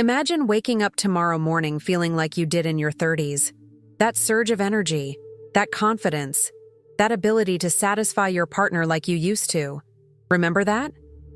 Imagine waking up tomorrow morning feeling like you did in your 30s. That surge of energy, that confidence, that ability to satisfy your partner like you used to. Remember that?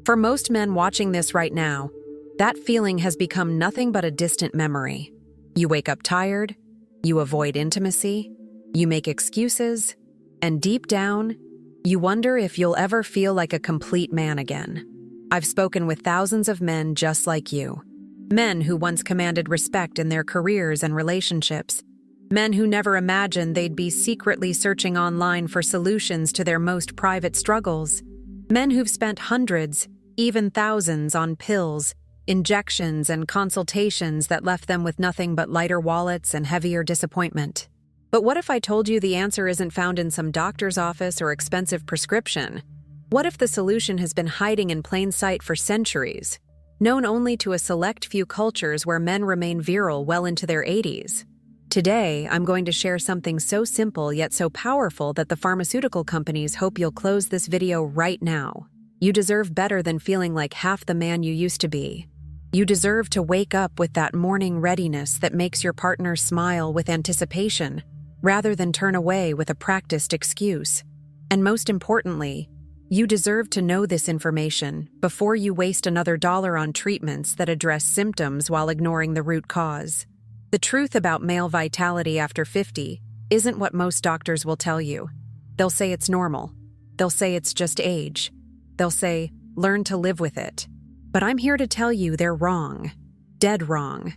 For most men watching this right now, that feeling has become nothing but a distant memory. You wake up tired, you avoid intimacy, you make excuses, and deep down, you wonder if you'll ever feel like a complete man again. I've spoken with thousands of men just like you. Men who once commanded respect in their careers and relationships. Men who never imagined they'd be secretly searching online for solutions to their most private struggles. Men who've spent hundreds, even thousands on pills, injections, and consultations that left them with nothing but lighter wallets and heavier disappointment. But what if I told you the answer isn't found in some doctor's office or expensive prescription? What if the solution has been hiding in plain sight for centuries, known only to a select few cultures where men remain virile well into their 80s? Today, I'm going to share something so simple yet so powerful that the pharmaceutical companies hope you'll close this video right now. You deserve better than feeling like half the man you used to be. You deserve to wake up with that morning readiness that makes your partner smile with anticipation, rather than turn away with a practiced excuse. And most importantly, you deserve to know this information before you waste another dollar on treatments that address symptoms while ignoring the root cause. The truth about male vitality after 50 isn't what most doctors will tell you. They'll say it's normal. They'll say it's just age. They'll say, learn to live with it. But I'm here to tell you they're wrong. Dead wrong.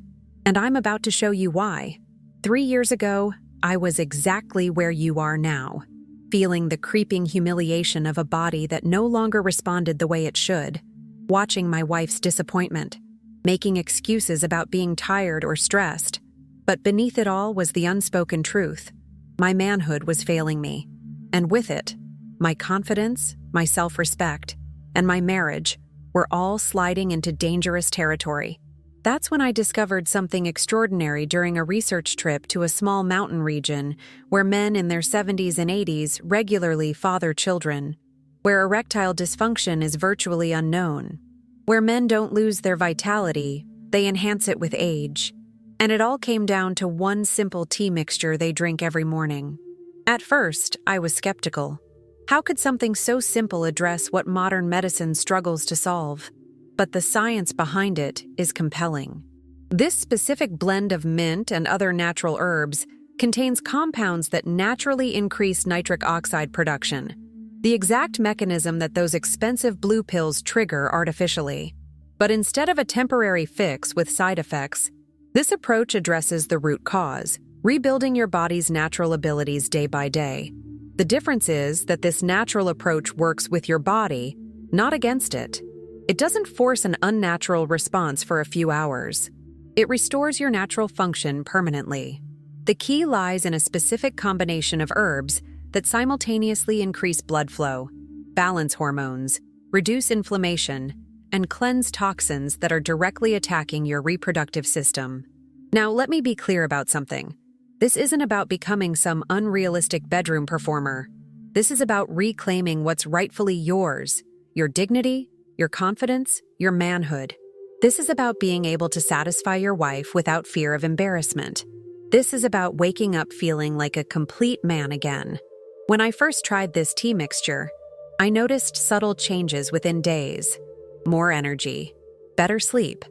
And I'm about to show you why. 3 years ago, I was exactly where you are now, feeling the creeping humiliation of a body that no longer responded the way it should, watching my wife's disappointment, making excuses about being tired or stressed. But beneath it all was the unspoken truth. My manhood was failing me, and with it, my confidence, my self-respect, and my marriage were all sliding into dangerous territory. That's when I discovered something extraordinary during a research trip to a small mountain region where men in their 70s and 80s regularly father children, where erectile dysfunction is virtually unknown, where men don't lose their vitality, they enhance it with age. And it all came down to one simple tea mixture they drink every morning. At first, I was skeptical. How could something so simple address what modern medicine struggles to solve? But the science behind it is compelling. This specific blend of mint and other natural herbs contains compounds that naturally increase nitric oxide production, the exact mechanism that those expensive blue pills trigger artificially. But instead of a temporary fix with side effects, this approach addresses the root cause, rebuilding your body's natural abilities day by day. The difference is that this natural approach works with your body, not against it. It doesn't force an unnatural response for a few hours. It restores your natural function permanently. The key lies in a specific combination of herbs that simultaneously increase blood flow, balance hormones, reduce inflammation, and cleanse toxins that are directly attacking your reproductive system. Now, let me be clear about something. This isn't about becoming some unrealistic bedroom performer. This is about reclaiming what's rightfully yours, your dignity, your confidence, your manhood. This is about being able to satisfy your wife without fear of embarrassment. This is about waking up feeling like a complete man again. When I first tried this tea mixture, I noticed subtle changes within days. More energy, better sleep,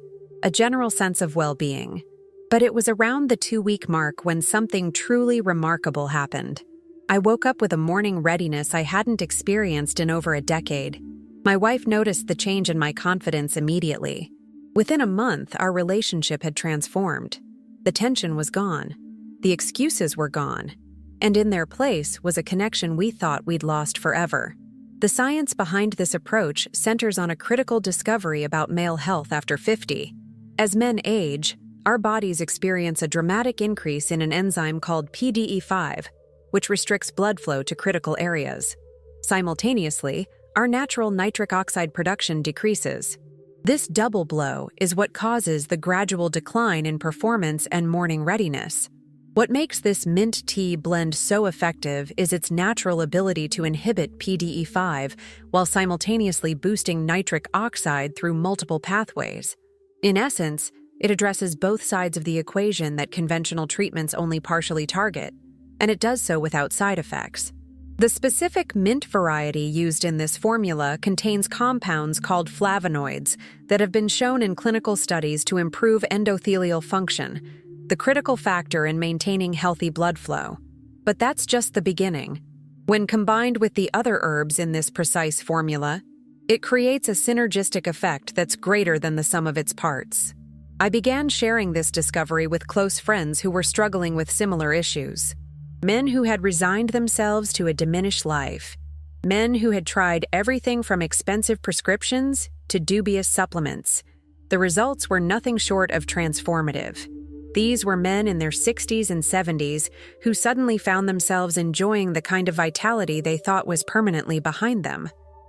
a general sense of well-being. But it was around the 2-week mark when something truly remarkable happened. I woke up with a morning readiness I hadn't experienced in over a decade. My wife noticed the change in my confidence immediately. Within a month, our relationship had transformed. The tension was gone. The excuses were gone. And in their place was a connection we thought we'd lost forever. The science behind this approach centers on a critical discovery about male health after 50. As men age, our bodies experience a dramatic increase in an enzyme called PDE5, which restricts blood flow to critical areas. Simultaneously, our natural nitric oxide production decreases. This double blow is what causes the gradual decline in performance and morning readiness. What makes this mint tea blend so effective is its natural ability to inhibit PDE5 while simultaneously boosting nitric oxide through multiple pathways. In essence, It addresses both sides of the equation that conventional treatments only partially target, and it does so without side effects. The specific mint variety used in this formula contains compounds called flavonoids that have been shown in clinical studies to improve endothelial function, the critical factor in maintaining healthy blood flow. But that's just the beginning. When combined with the other herbs in this precise formula, it creates a synergistic effect that's greater than the sum of its parts. I began sharing this discovery with close friends who were struggling with similar issues. Men who had resigned themselves to a diminished life. Men who had tried everything from expensive prescriptions to dubious supplements. The results were nothing short of transformative. These were men in their 60s and 70s who suddenly found themselves enjoying the kind of vitality they thought was permanently behind them.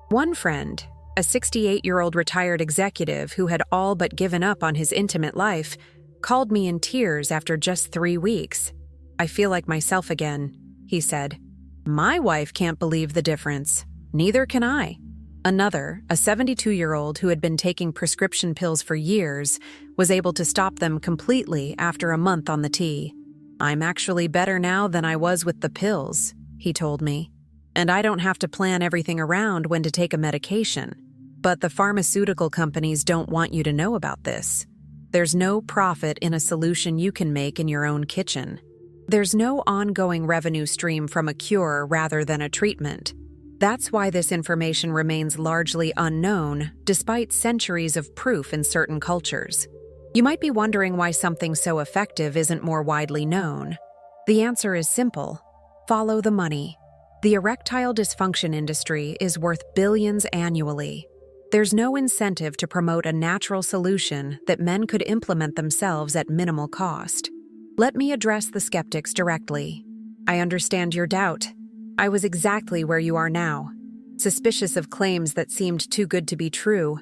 One friend, a 68-year-old retired executive who had all but given up on his intimate life, called me in tears after just 3 weeks. "I feel like myself again," he said. "My wife can't believe the difference. Neither can I." Another, a 72-year-old who had been taking prescription pills for years, was able to stop them completely after a month on the tea. "I'm actually better now than I was with the pills," he told me. "And I don't have to plan everything around when to take a medication. But the pharmaceutical companies don't want you to know about this. There's no profit in a solution you can make in your own kitchen. There's no ongoing revenue stream from a cure rather than a treatment. That's why this information remains largely unknown, despite centuries of proof in certain cultures. You might be wondering why something so effective isn't more widely known. The answer is simple. Follow the money. The erectile dysfunction industry is worth billions annually. There's no incentive to promote a natural solution that men could implement themselves at minimal cost. Let me address the skeptics directly. I understand your doubt. I was exactly where you are now, suspicious of claims that seemed too good to be true,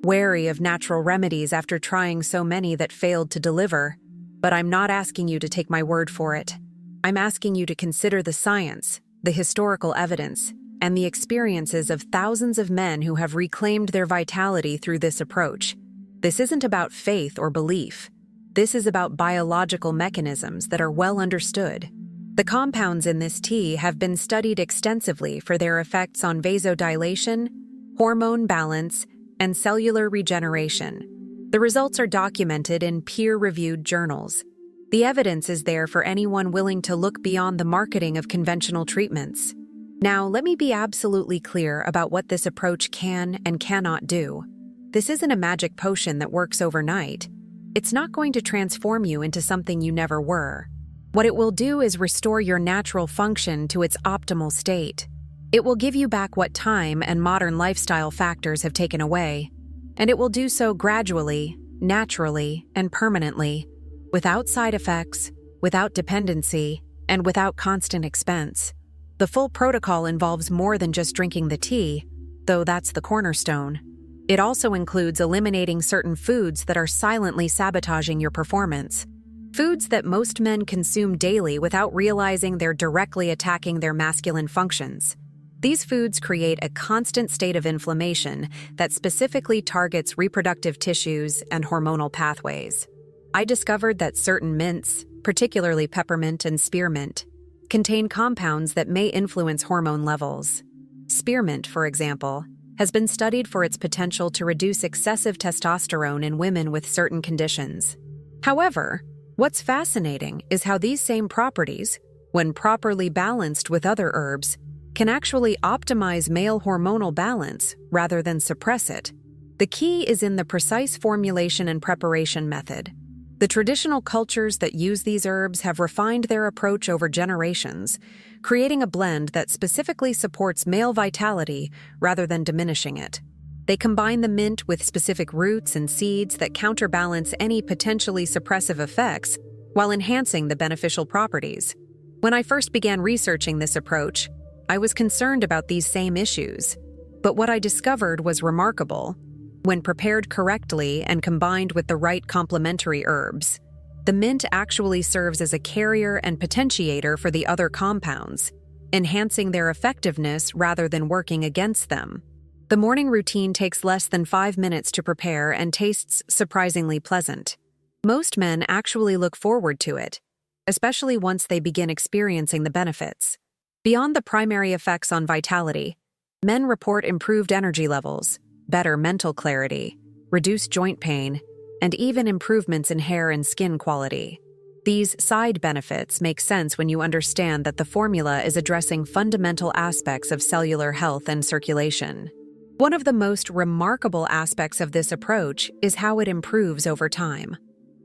wary of natural remedies after trying so many that failed to deliver. But I'm not asking you to take my word for it. I'm asking you to consider the science, the historical evidence, and the experiences of thousands of men who have reclaimed their vitality through this approach. This isn't about faith or belief. This is about biological mechanisms that are well understood. The compounds in this tea have been studied extensively for their effects on vasodilation, hormone balance, and cellular regeneration. The results are documented in peer-reviewed journals. The evidence is there for anyone willing to look beyond the marketing of conventional treatments. Now, let me be absolutely clear about what this approach can and cannot do. This isn't a magic potion that works overnight. It's not going to transform you into something you never were. What it will do is restore your natural function to its optimal state. It will give you back what time and modern lifestyle factors have taken away. And it will do so gradually, naturally, and permanently, without side effects, without dependency, and without constant expense. The full protocol involves more than just drinking the tea, though that's the cornerstone. It also includes eliminating certain foods that are silently sabotaging your performance. Foods that most men consume daily without realizing they're directly attacking their masculine functions. These foods create a constant state of inflammation that specifically targets reproductive tissues and hormonal pathways. I discovered that certain mints, particularly peppermint and spearmint, contain compounds that may influence hormone levels. Spearmint, for example, has been studied for its potential to reduce excessive testosterone in women with certain conditions. However, what's fascinating is how these same properties, when properly balanced with other herbs, can actually optimize male hormonal balance rather than suppress it. The key is in the precise formulation and preparation method. The traditional cultures that use these herbs have refined their approach over generations, creating a blend that specifically supports male vitality rather than diminishing it. They combine the mint with specific roots and seeds that counterbalance any potentially suppressive effects while enhancing the beneficial properties. When I first began researching this approach, I was concerned about these same issues. But what I discovered was remarkable. When prepared correctly and combined with the right complementary herbs, the mint actually serves as a carrier and potentiator for the other compounds, enhancing their effectiveness rather than working against them. The morning routine takes less than 5 minutes to prepare and tastes surprisingly pleasant. Most men actually look forward to it, especially once they begin experiencing the benefits. Beyond the primary effects on vitality, men report improved energy levels, better mental clarity, reduced joint pain, and even improvements in hair and skin quality. These side benefits make sense when you understand that the formula is addressing fundamental aspects of cellular health and circulation. One of the most remarkable aspects of this approach is how it improves over time.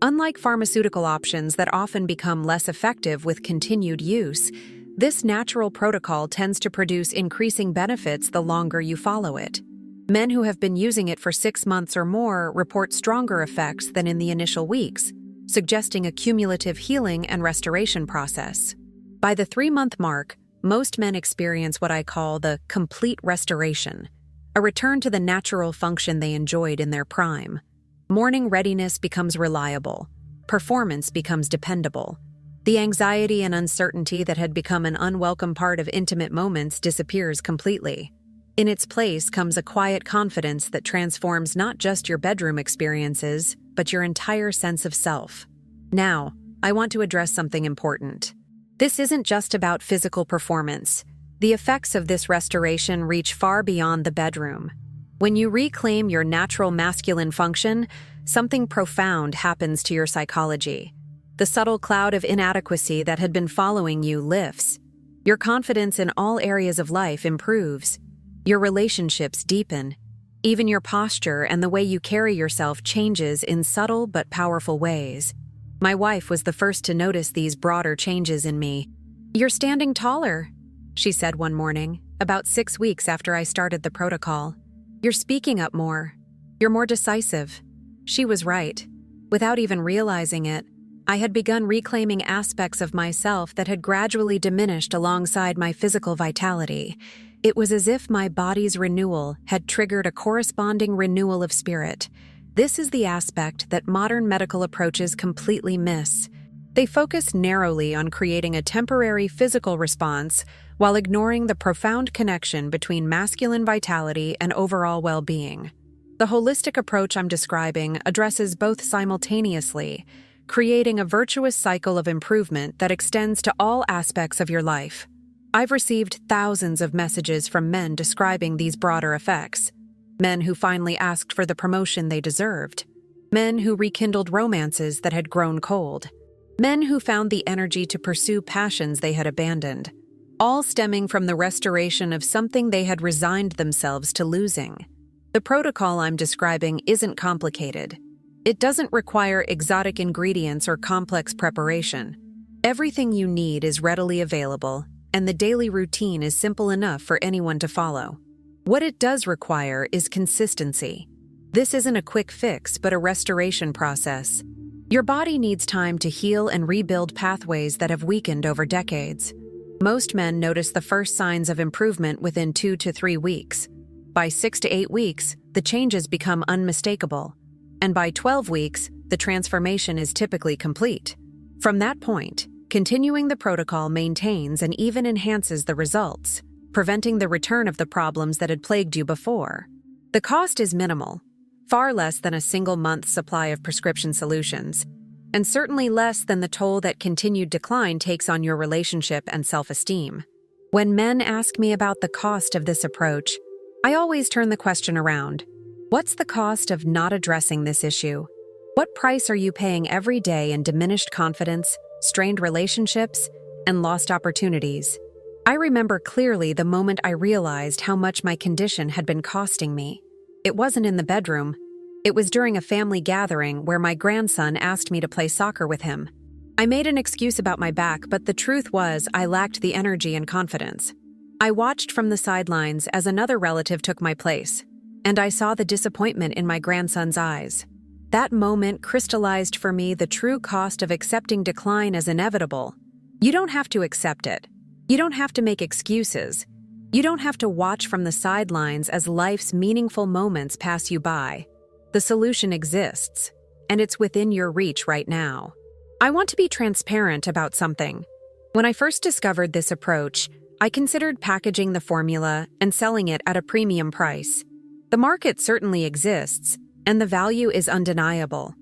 Unlike pharmaceutical options that often become less effective with continued use, this natural protocol tends to produce increasing benefits the longer you follow it. Men who have been using it for 6 months or more report stronger effects than in the initial weeks, suggesting a cumulative healing and restoration process. By the 3-month mark, most men experience what I call the complete restoration, a return to the natural function they enjoyed in their prime. Morning readiness becomes reliable. Performance becomes dependable. The anxiety and uncertainty that had become an unwelcome part of intimate moments disappears completely. In its place comes a quiet confidence that transforms not just your bedroom experiences, but your entire sense of self. Now, I want to address something important. This isn't just about physical performance. The effects of this restoration reach far beyond the bedroom. When you reclaim your natural masculine function, something profound happens to your psychology. The subtle cloud of inadequacy that had been following you lifts. Your confidence in all areas of life improves. Your relationships deepen. Even your posture and the way you carry yourself changes in subtle but powerful ways. My wife was the first to notice these broader changes in me. "You're standing taller," she said one morning, about 6 weeks after I started the protocol. "You're speaking up more. You're more decisive." She was right. Without even realizing it, I had begun reclaiming aspects of myself that had gradually diminished alongside my physical vitality. It was as if my body's renewal had triggered a corresponding renewal of spirit. This is the aspect that modern medical approaches completely miss. They focus narrowly on creating a temporary physical response while ignoring the profound connection between masculine vitality and overall well-being. The holistic approach I'm describing addresses both simultaneously, creating a virtuous cycle of improvement that extends to all aspects of your life. I've received thousands of messages from men describing these broader effects. Men who finally asked for the promotion they deserved. Men who rekindled romances that had grown cold. Men who found the energy to pursue passions they had abandoned. All stemming from the restoration of something they had resigned themselves to losing. The protocol I'm describing isn't complicated. It doesn't require exotic ingredients or complex preparation. Everything you need is readily available, and the daily routine is simple enough for anyone to follow. What it does require is consistency. This isn't a quick fix, but a restoration process. Your body needs time to heal and rebuild pathways that have weakened over decades. Most men notice the first signs of improvement within 2 to 3 weeks. By 6 to 8 weeks, the changes become unmistakable. And by 12 weeks, the transformation is typically complete. From that point, continuing the protocol maintains and even enhances the results, preventing the return of the problems that had plagued you before. The cost is minimal, far less than a single month's supply of prescription solutions, and certainly less than the toll that continued decline takes on your relationship and self-esteem. When men ask me about the cost of this approach, I always turn the question around. What's the cost of not addressing this issue? What price are you paying every day in diminished confidence, strained relationships, and lost opportunities? I remember clearly the moment I realized how much my condition had been costing me. It wasn't in the bedroom. It was during a family gathering where my grandson asked me to play soccer with him. I made an excuse about my back, but the truth was I lacked the energy and confidence. I watched from the sidelines as another relative took my place, and I saw the disappointment in my grandson's eyes. That moment crystallized for me the true cost of accepting decline as inevitable. You don't have to accept it. You don't have to make excuses. You don't have to watch from the sidelines as life's meaningful moments pass you by. The solution exists, and it's within your reach right now. I want to be transparent about something. When I first discovered this approach, I considered packaging the formula and selling it at a premium price. The market certainly exists, and the value is undeniable.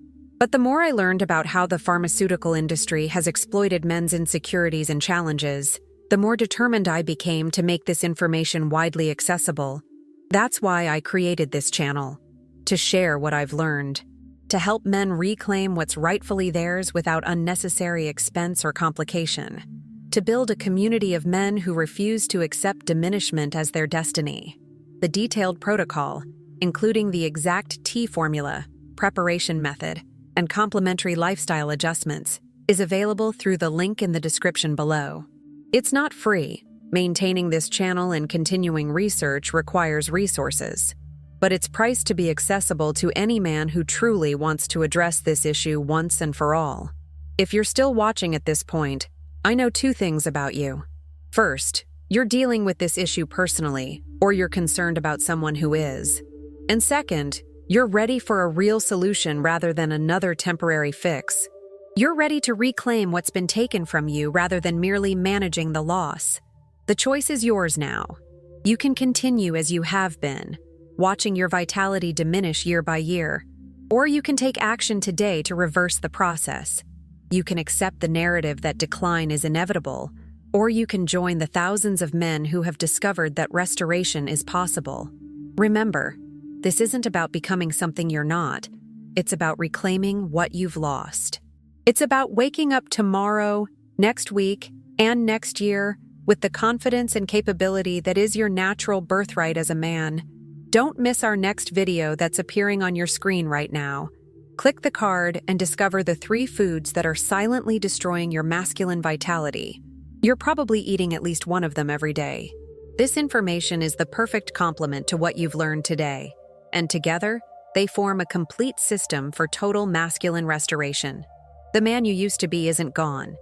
But the more I learned about how the pharmaceutical industry has exploited men's insecurities and challenges, the more determined I became to make this information widely accessible. That's why I created this channel, to share what I've learned, to help men reclaim what's rightfully theirs without unnecessary expense or complication, to build a community of men who refuse to accept diminishment as their destiny. The detailed protocol, including the exact T formula, preparation method, and complementary lifestyle adjustments, is available through the link in the description below. It's not free. Maintaining this channel and continuing research requires resources, but it's priced to be accessible to any man who truly wants to address this issue once and for all. If you're still watching at this point, I know two things about you. First, you're dealing with this issue personally, or you're concerned about someone who is. And second, you're ready for a real solution rather than another temporary fix. You're ready to reclaim what's been taken from you rather than merely managing the loss. The choice is yours now. You can continue as you have been, watching your vitality diminish year by year, or you can take action today to reverse the process. You can accept the narrative that decline is inevitable, or you can join the thousands of men who have discovered that restoration is possible. Remember, this isn't about becoming something you're not. It's about reclaiming what you've lost. It's about waking up tomorrow, next week, and next year with the confidence and capability that is your natural birthright as a man. Don't miss our next video that's appearing on your screen right now. Click the card and discover the 3 foods that are silently destroying your masculine vitality. You're probably eating at least one of them every day. This information is the perfect complement to what you've learned today, and together, they form a complete system for total masculine restoration. The man you used to be isn't gone.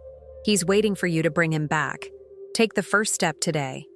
He's waiting for you to bring him back. Take the first step today.